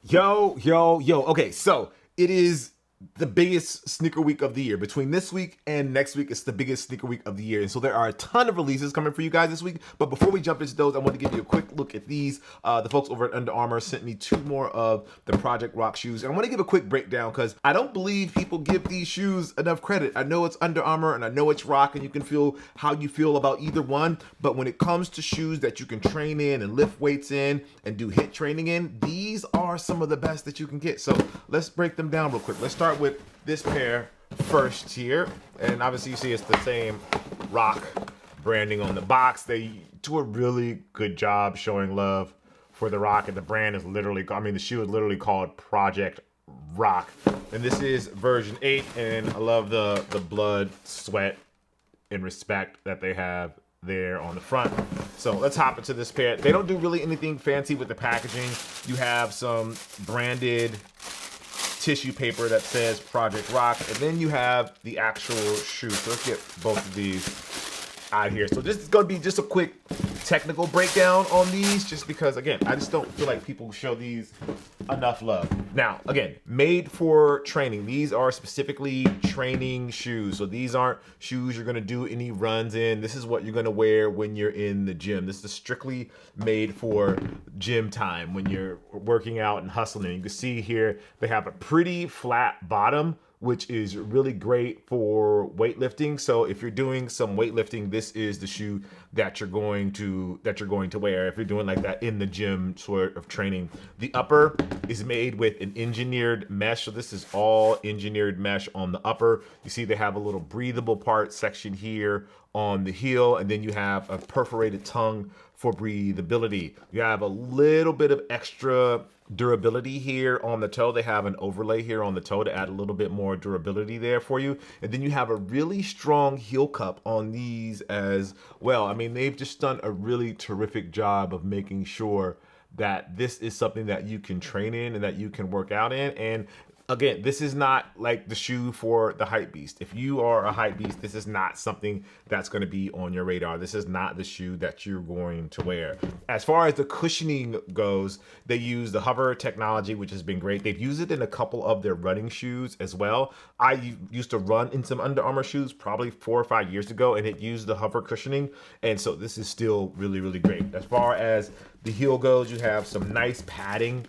Yo. Okay, so it is the biggest sneaker week of the year. Between this week and next week, it's the biggest sneaker week of the year. And so there are a ton of releases coming for you guys this week. But before we jump into those, I want to give you a quick look at these. The folks over at Under Armour sent me two more of the Project Rock shoes. And I want to give a quick breakdown because I don't believe people give these shoes enough credit. I know it's Under Armour and I know it's Rock and you can feel how you feel about either one. But when it comes to shoes that you can train in and lift weights in and do HIIT training in, these are some of the best that you can get. So let's break them down real quick. Let's start with this pair first here. And obviously you see it's the same Rock branding on the box. They do a really good job showing love for the Rock, and the brand is literally, the shoe is literally called Project Rock. And this is version 8, and I love the blood, sweat, and respect that they have there on the front. So let's hop into this pair. They don't do really anything fancy with the packaging. You have some branded tissue paper that says Project Rock, and then you have the actual shoe. So let's get both of these out here. So this is going to be just a quick technical breakdown on these, just because, again, I just don't feel like people show these enough love. Now, again, made for training. These are specifically training shoes. So these aren't shoes you're going to do any runs in. This is what you're going to wear when you're in the gym. This is strictly made for gym time when you're working out and hustling. You can see here they have a pretty flat bottom, which is really great for weightlifting. So if you're doing some weightlifting, this is the shoe that you're going to wear if you're doing like that in the gym sort of training. The upper is made with an engineered mesh. So this is all engineered mesh on the upper. You see they have a little breathable part section here on the heel, and then you have a perforated tongue for breathability. You have a little bit of extra durability here on the toe. They have an overlay here on the toe to add a little bit more durability there for you. And then you have a really strong heel cup on these as well. I mean, they've just done a really terrific job of making sure that this is something that you can train in and that you can work out in. And again, this is not like the shoe for the hype beast. If you are a hype beast, this is not something that's going to be on your radar. This is not the shoe that you're going to wear. As far as the cushioning goes, they use the hover technology, which has been great. They've used it in a couple of their running shoes as well. I used to run in some Under Armour shoes probably 4 or 5 years ago, and it used the hover cushioning. And so this is still really, really great. As far as the heel goes, you have some nice padding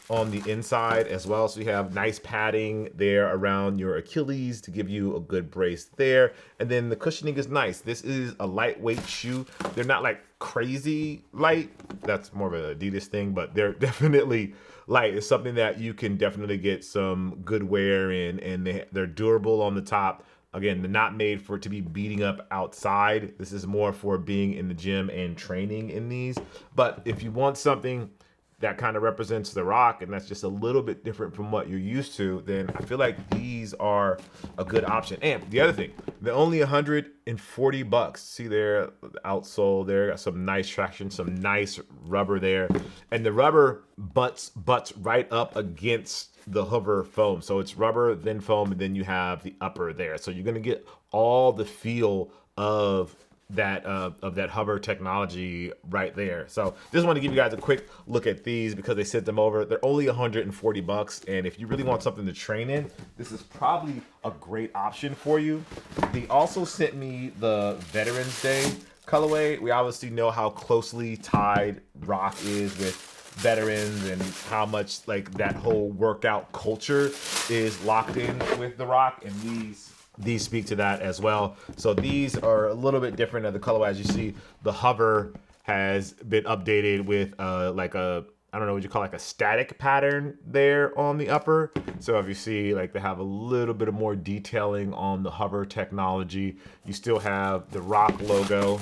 on the inside as well. So you have nice padding there around your Achilles to give you a good brace there. And then the cushioning is nice. This is a lightweight shoe. They're not like crazy light. That's more of an Adidas thing, but they're definitely light. It's something that you can definitely get some good wear in, and they're durable on the top. Again, they're not made for it to be beating up outside. This is more for being in the gym and training in these. But if you want something that kind of represents the Rock and that's just a little bit different from what you're used to, then I feel like these are a good option. And the other thing, they're only $140. See there, the outsole there, got some nice traction, some nice rubber there. And the rubber butts right up against the hover foam. So it's rubber, then foam, and then you have the upper there. So you're gonna get all the feel of that hover technology right there. So just want to give you guys a quick look at these because they sent them over. They're only $140, and if you really want something to train in, this is probably a great option for you. They also sent me the Veterans Day colorway. We obviously know how closely tied Rock is with veterans and how much like that whole workout culture is locked in with the Rock, and these speak to that as well. So these are a little bit different of the colorway. As you see, the hover has been updated with like a, I don't know what you call, like a static pattern there on the upper. So if you see, like, they have a little bit of more detailing on the hover technology. You still have the Rock logo,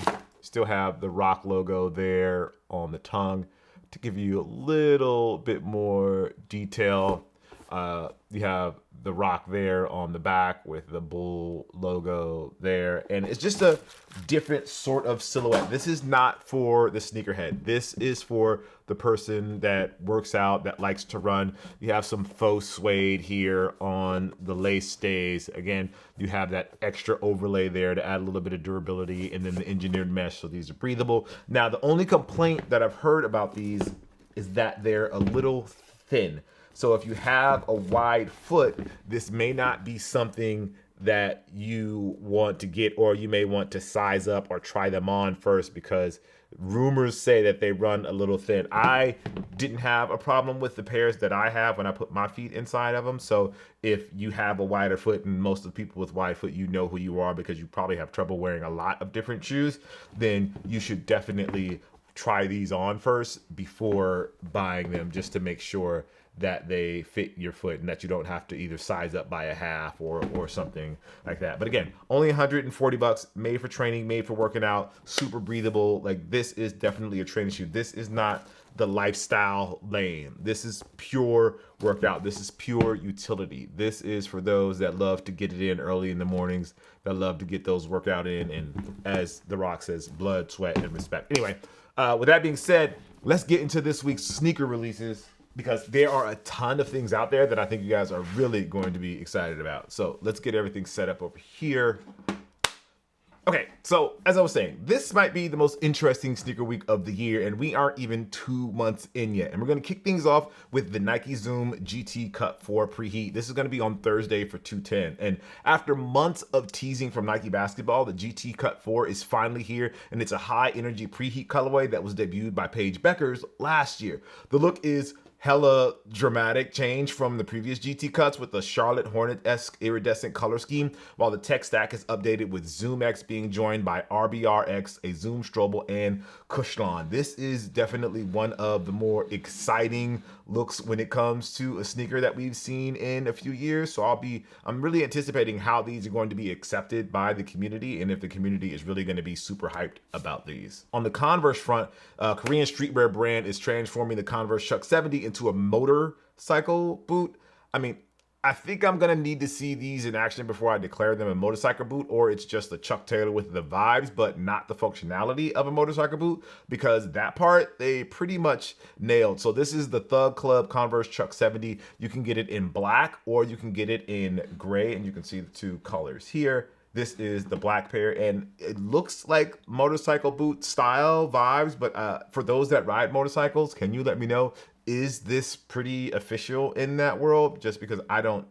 there on the tongue to give you a little bit more detail. You have the Rock there on the back with the bull logo there, and it's just a different sort of silhouette. This is not for the sneakerhead. This is for the person that works out, that likes to run. You have some faux suede here on the lace stays. Again, you have that extra overlay there to add a little bit of durability, and then the engineered mesh, so these are breathable. Now, the only complaint that I've heard about these is that they're a little thin. So if you have a wide foot, this may not be something that you want to get, or you may want to size up or try them on first, because rumors say that they run a little thin. I didn't have a problem with the pairs that I have when I put my feet inside of them. So if you have a wider foot, and most of the people with wide foot, you know who you are because you probably have trouble wearing a lot of different shoes, then you should definitely try these on first before buying them, just to make sure that they fit your foot and that you don't have to either size up by a half or something like that. But again, only 140 bucks, made for training, made for working out, super breathable. Like, this is definitely a training shoe. This is not the lifestyle lane. This is pure workout. This is pure utility. This is for those that love to get it in early in the mornings, that love to get those workout in, and as The Rock says, blood, sweat, and respect. Anyway, with that being said, let's get into this week's sneaker releases, because there are a ton of things out there that I think you guys are really going to be excited about. So let's get everything set up over here. Okay, so as I was saying, this might be the most interesting sneaker week of the year, and we aren't even 2 months in yet. And we're going to kick things off with the Nike Zoom GT Cut 4 Preheat. This is going to be on Thursday for $210. And after months of teasing from Nike Basketball, the GT Cut 4 is finally here, and it's a high-energy preheat colorway that was debuted by Paige Beckers last year. The look is hella dramatic change from the previous GT cuts, with the Charlotte Hornet-esque iridescent color scheme, while the tech stack is updated with Zoom X being joined by RBRX, a Zoom Strobel, and Cushlon. This is definitely one of the more exciting looks when it comes to a sneaker that we've seen in a few years. So I'm really anticipating how these are going to be accepted by the community, and if the community is really going to be super hyped about these. On the Converse front, Korean streetwear brand is transforming the Converse Chuck 70 into a motorcycle boot. I mean, I think I'm gonna need to see these in action before I declare them a motorcycle boot, or it's just a Chuck Taylor with the vibes but not the functionality of a motorcycle boot, because that part they pretty much nailed. So this is the Thug Club Converse Chuck 70. You can get it in black or you can get it in gray, and you can see the two colors here. This is the black pair, and it looks like motorcycle boot style vibes, but for those that ride motorcycles, can you let me know, is this pretty official in that world? Just because I don't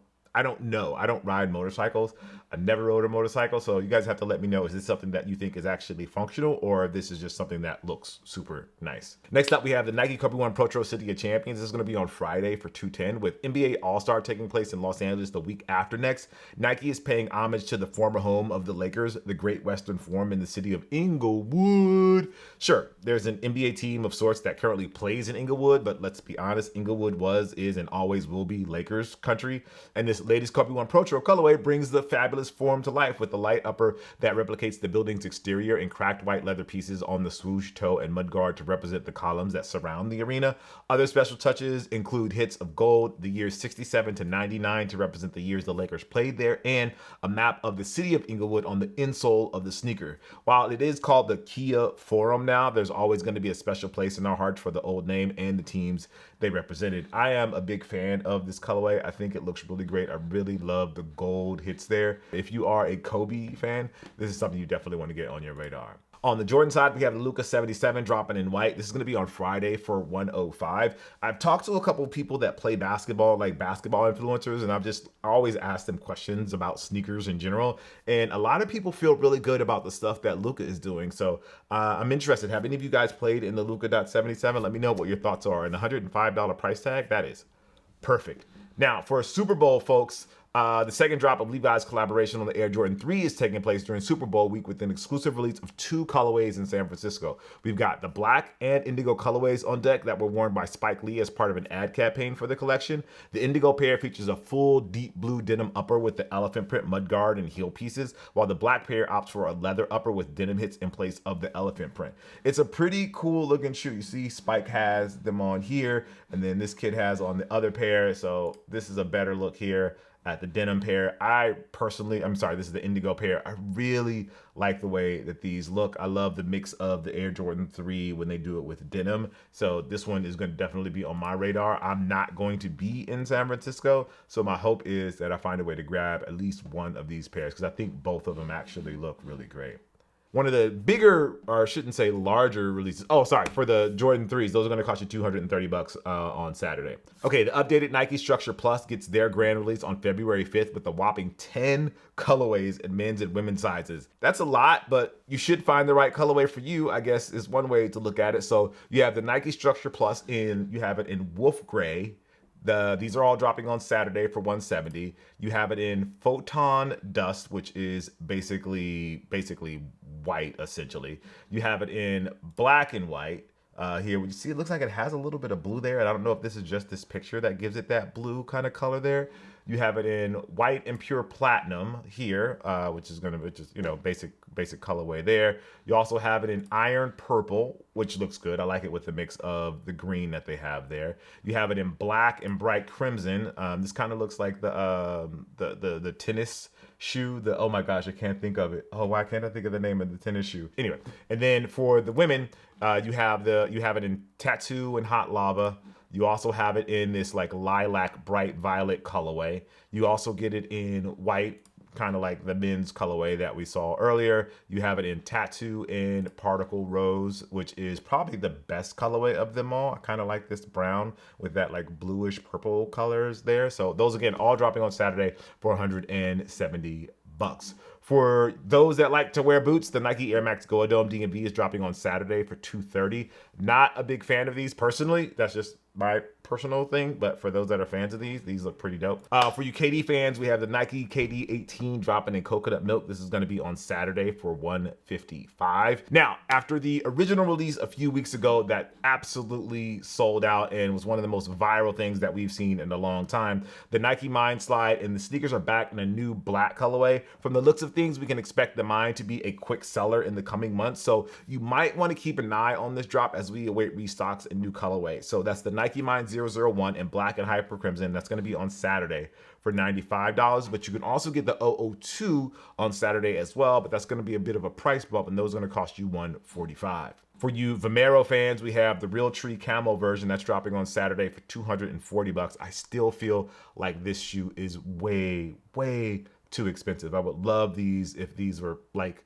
know. I don't ride motorcycles. I never rode a motorcycle. So you guys have to let me know, is this something that you think is actually functional, or if this is just something that looks super nice? Next up, we have the Nike Copy One Protro City of Champions. This is going to be on Friday for $210, with NBA All-Star taking place in Los Angeles the week after next. Nike is paying homage to the former home of the Lakers, the Great Western Forum in the city of Inglewood. Sure, there's an NBA team of sorts that currently plays in Inglewood, but let's be honest, Inglewood was, is, and always will be Lakers country. And this latest Copy One Protro colorway brings the fabulous form to life, with the light upper that replicates the building's exterior and cracked white leather pieces on the swoosh, toe, and mudguard to represent the columns that surround the arena. Other special touches include hits of gold, the years 67 to 99 to represent the years the Lakers played there, and a map of the city of Inglewood on the insole of the sneaker. While it is called the Kia Forum now, there's always going to be a special place in our hearts for the old name and the teams they represented. I am a big fan of this colorway. I think it looks really great. I really love the gold hits there. If you are a Kobe fan, this is something you definitely want to get on your radar. On the Jordan side, we have the Luka 77 dropping in white. This is going to be on Friday for $105. I've talked to a couple of people that play basketball, like basketball influencers, and I always ask them questions about sneakers in general. And a lot of people feel really good about the stuff that Luka is doing. So I'm interested. Have any of you guys played in the Luka.77? Let me know what your thoughts are. And the $105 price tag, that is perfect. Now, for Super Bowl, folks, the second drop of Levi's collaboration on the Air Jordan 3 is taking place during Super Bowl week, with an exclusive release of 2 colorways in San Francisco. We've got the black and indigo colorways on deck that were worn by Spike Lee as part of an ad campaign for the collection. The indigo pair features a full deep blue denim upper with the elephant print mudguard and heel pieces, while the black pair opts for a leather upper with denim hits in place of the elephant print. It's a pretty cool looking shoe. You see Spike has them on here, and then this kid has on the other pair. So this is a better look here at the denim pair. This is the indigo pair. I really like the way that these look. I love the mix of the Air Jordan 3 when they do it with denim. So this one is going to definitely be on my radar. I'm not going to be in San Francisco, so my hope is that I find a way to grab at least one of these pairs, because I think both of them actually look really great. one of the bigger, or I shouldn't say larger releases. Oh, sorry, for the Jordan 3s, those are going to cost you $230 on Saturday. Okay, the updated Nike Structure Plus gets their grand release on February 5th with a whopping 10 colorways in men's and women's sizes. That's a lot, but you should find the right colorway for you, I guess, is one way to look at it. So you have the Nike Structure Plus you have it in Wolf Gray. These are all dropping on Saturday for $170. You have it in Photon Dust, which is basically white, essentially. You have it in black and white. Here, you see, it looks like it has a little bit of blue there. And I don't know if this is just this picture that gives it that blue kind of color there. You have it in white and pure platinum here, which is basic colorway there. You also have it in iron purple, which looks good. I like it with the mix of the green that they have there. You have it in black and bright crimson. This kind of looks like the tennis shoe. Oh my gosh, I can't think of it. Oh, why can't I think of the name of the tennis shoe? Anyway, and then for the women, you have it in tattoo and hot lava. You also have it in this like lilac bright violet colorway. You also get it in white, kind of like the men's colorway that we saw earlier. You have it in tattoo and particle rose, which is probably the best colorway of them all. I kind of like this brown with that like bluish purple colors there. So those again, all dropping on Saturday for $170. For those that like to wear boots, the Nike Air Max Go Dome D&B is dropping on Saturday for $230. Not a big fan of these personally. That's just my personal thing, but for those that are fans of these look pretty dope. For you KD fans, we have the Nike KD 18 dropping in coconut milk. This is going to be on Saturday for $155. Now, after the original release a few weeks ago that absolutely sold out and was one of the most viral things that we've seen in a long time, the Nike Mind Slide and the sneakers are back in a new black colorway. From the looks of things, we can expect the Mind to be a quick seller in the coming months, so you might want to keep an eye on this drop as we await restocks and new colorways. So that's the Nike Mind 001 in black and hyper crimson. That's going to be on Saturday for $95, but you can also get the 002 on Saturday as well, but that's going to be a bit of a price bump, and those are going to cost you $145. For you Vomero fans, we have the Real Tree Camo version that's dropping on Saturday for $240. I still feel like this shoe is way too expensive. I would love these if these were like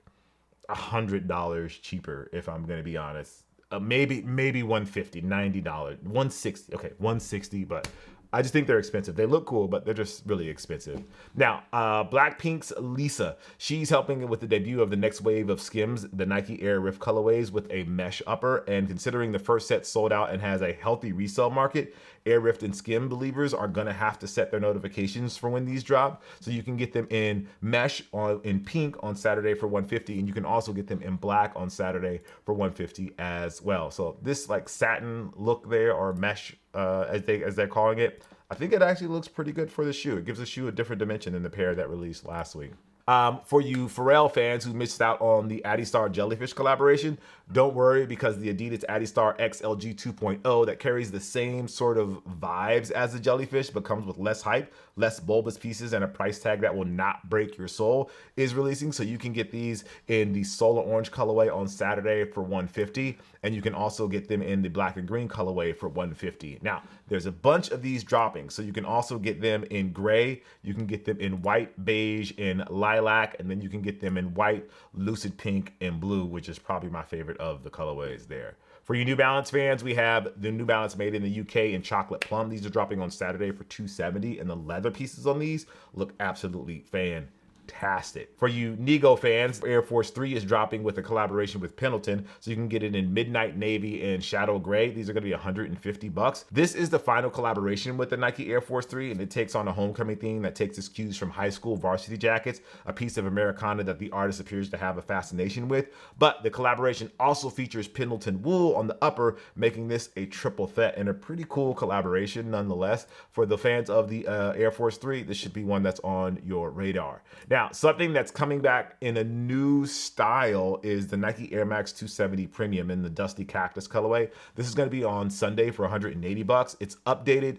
$100 cheaper, if I'm going to be honest. Maybe $150, $90, $160. Okay, $160, but I just think they're expensive. They look cool, but they're just really expensive. Now, Blackpink's Lisa, she's helping with the debut of the next wave of Skims, the Nike Air Rift colorways with a mesh upper. And considering the first set sold out and has a healthy resale market, Air Rift and Skim believers are gonna have to set their notifications for when these drop. So you can get them in mesh in pink on Saturday for $150, and you can also get them in black on Saturday for $150 as well. So this like satin look there, or mesh as they're calling it, I think it actually looks pretty good for the shoe. It gives the shoe a different dimension than the pair that released last week. For you Pharrell fans who missed out on the Adistar Jellyfish collaboration, don't worry, because the Adidas Adistar XLG 2.0 that carries the same sort of vibes as the Jellyfish but comes with less hype, less bulbous pieces, and a price tag that will not break your soul is releasing. So you can get these in the Solar Orange colorway on Saturday for $150, and you can also get them in the black and green colorway for $150. Now, there's a bunch of these dropping, so you can also get them in gray, you can get them in white, beige, and lilac, and then you can get them in white, lucid pink, and blue, which is probably my favorite of the colorways there. For you New Balance fans, we have the New Balance made in the UK in chocolate plum. These are dropping on Saturday for $270, and the leather pieces on these look absolutely fantastic. For you Nego fans, Air Force 3 is dropping with a collaboration with Pendleton, so you can get it in midnight navy and shadow gray. These are going to be $150. This is the final collaboration with the Nike Air Force 3, and it takes on a homecoming theme that takes its cues from high school varsity jackets, a piece of Americana that the artist appears to have a fascination with. But the collaboration also features Pendleton wool on the upper, making this a triple threat and a pretty cool collaboration nonetheless. For the fans of the Air Force 3, this should be one that's on your radar. Now, something that's coming back in a new style is the Nike Air Max 270 Premium in the Dusty Cactus colorway. This is going to be on Sunday for $180. It's updated,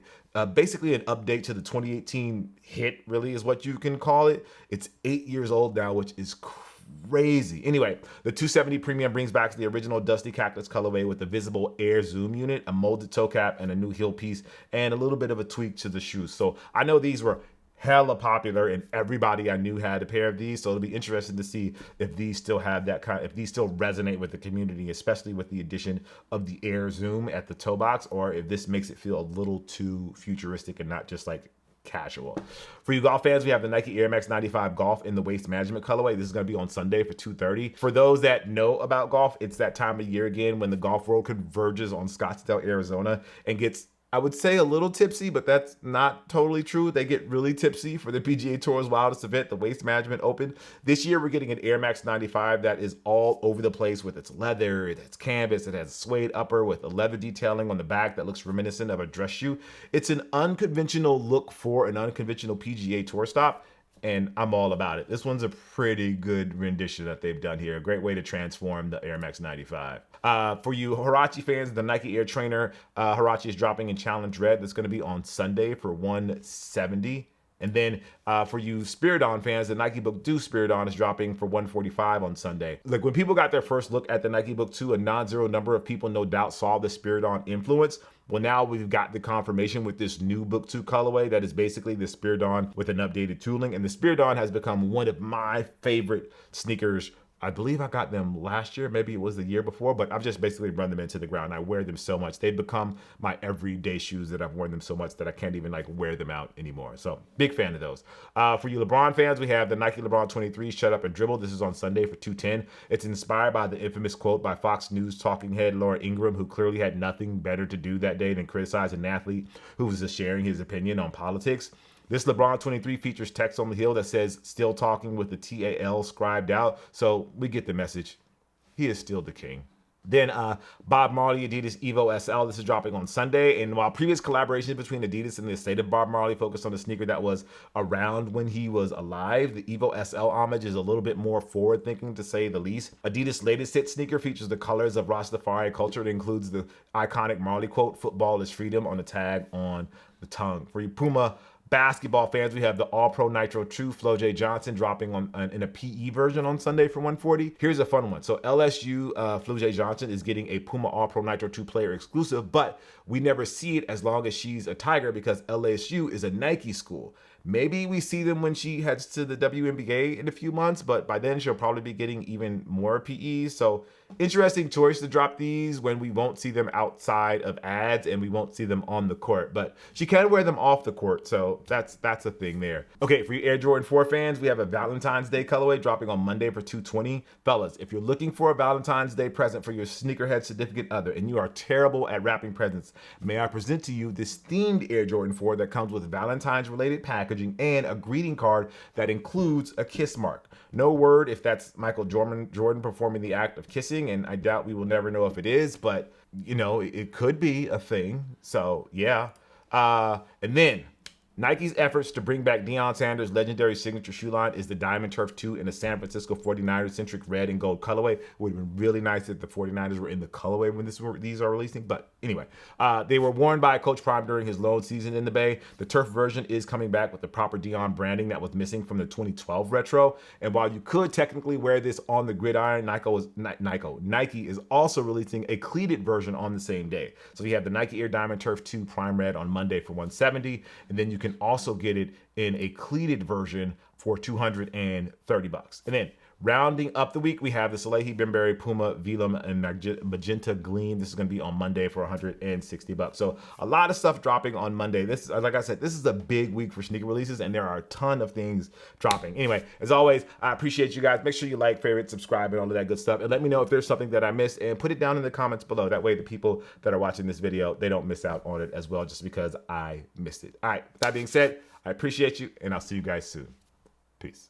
basically an update to the 2018 hit, really is what you can call it. It's 8 years old now, which is crazy. Anyway, the 270 Premium brings back the original Dusty Cactus colorway with the visible air zoom unit, a molded toe cap, and a new heel piece, and a little bit of a tweak to the shoes. So I know these were hella popular, and everybody I knew had a pair of these. So it'll be interesting to see if these still have that kind, if these still resonate with the community, especially with the addition of the Air Zoom at the toe box, or if this makes it feel a little too futuristic and not just like casual. For you golf fans, we have the Nike Air Max 95 Golf in the waste management colorway. This is going to be on Sunday for 2:30. For those that know about golf, it's that time of year again when the golf world converges on Scottsdale, Arizona, and gets, I would say, a little tipsy, but that's not totally true. They get really tipsy for the PGA Tour's wildest event, the Waste Management Open. This year, we're getting an Air Max 95 that is all over the place with its leather, its canvas, it has a suede upper with a leather detailing on the back that looks reminiscent of a dress shoe. It's an unconventional look for an unconventional PGA Tour stop, and I'm all about it. This one's a pretty good rendition that they've done here. A great way to transform the Air Max 95. For you Huarache fans, the Nike Air Trainer Huarache is dropping in Challenge Red. That's going to be on Sunday for $170. And then for you Spiridon fans, the Nike Book 2 Spiridon is dropping for $145 on Sunday. Like when people got their first look at the Nike Book 2, a non-zero number of people no doubt saw the Spiridon influence. Well, now we've got the confirmation with this new Book 2 colorway that is basically the Spiridon with an updated tooling. And the Spiridon has become one of my favorite sneakers. I believe I got them last year, maybe it was the year before, but I've just basically run them into the ground. I wear them so much. They've become my everyday shoes that I've worn them so much that I can't even like wear them out anymore. So big fan of those. For you LeBron fans, we have the Nike LeBron 23 Shut Up and Dribble. This is on Sunday for $210. It's inspired by the infamous quote by Fox News talking head Laura Ingraham, who clearly had nothing better to do that day than criticize an athlete who was just sharing his opinion on politics. This LeBron 23 features text on the heel that says, "Still talking," with the TAL scribed out. So we get the message. He is still the king. Then Bob Marley Adidas Evo SL. This is dropping on Sunday. And while previous collaborations between Adidas and the estate of Bob Marley focused on the sneaker that was around when he was alive, the Evo SL homage is a little bit more forward-thinking, to say the least. Adidas' latest hit sneaker features the colors of Rastafari culture. It includes the iconic Marley quote, "Football is freedom," on the tag on the tongue. For you Puma basketball fans, we have the AllPro Nitro 2 Flo J. Johnson dropping in a PE version on Sunday for $140. Here's a fun one. So LSU Flo J. Johnson is getting a Puma AllPro Nitro 2 player exclusive, but we never see it as long as she's a Tiger because LSU is a Nike school. Maybe we see them when she heads to the WNBA in a few months, but by then she'll probably be getting even more PEs. So interesting choice to drop these when we won't see them outside of ads and we won't see them on the court, but she can wear them off the court. So that's a thing there. Okay, for you Air Jordan 4 fans, we have a Valentine's Day colorway dropping on Monday for $220. Fellas, if you're looking for a Valentine's Day present for your sneakerhead significant other and you are terrible at wrapping presents, may I present to you this themed Air Jordan 4 that comes with Valentine's related packaging and a greeting card that includes a kiss mark. No word if that's Michael Jordan performing the act of kissing, and I doubt we will never know if it is, but you know, it could be a thing. So yeah. And then Nike's efforts to bring back Deion Sanders' legendary signature shoe line is the Diamond Turf 2 in a San Francisco 49ers-centric red and gold colorway. It would have been really nice if the 49ers were in the colorway when these are releasing. But anyway, they were worn by Coach Prime during his lone season in the Bay. The Turf version is coming back with the proper Deion branding that was missing from the 2012 retro. And while you could technically wear this on the gridiron, Nike is also releasing a cleated version on the same day. So you have the Nike Air Diamond Turf 2 Prime Red on Monday for $170, and then you can also get it in a cleated version for $230. And then rounding up the week, we have the Salehi Bembury Puma Velum and Magenta Gleam. This is going to be on Monday for $160. So a lot of stuff dropping on Monday. This, like I said, this is a big week for sneaker releases, and there are a ton of things dropping. Anyway, as always, I appreciate you guys. Make sure you like, favorite, subscribe, and all of that good stuff. And let me know if there's something that I missed, and put it down in the comments below. That way the people that are watching this video, they don't miss out on it as well just because I missed it. All right, that being said, I appreciate you, and I'll see you guys soon. Peace.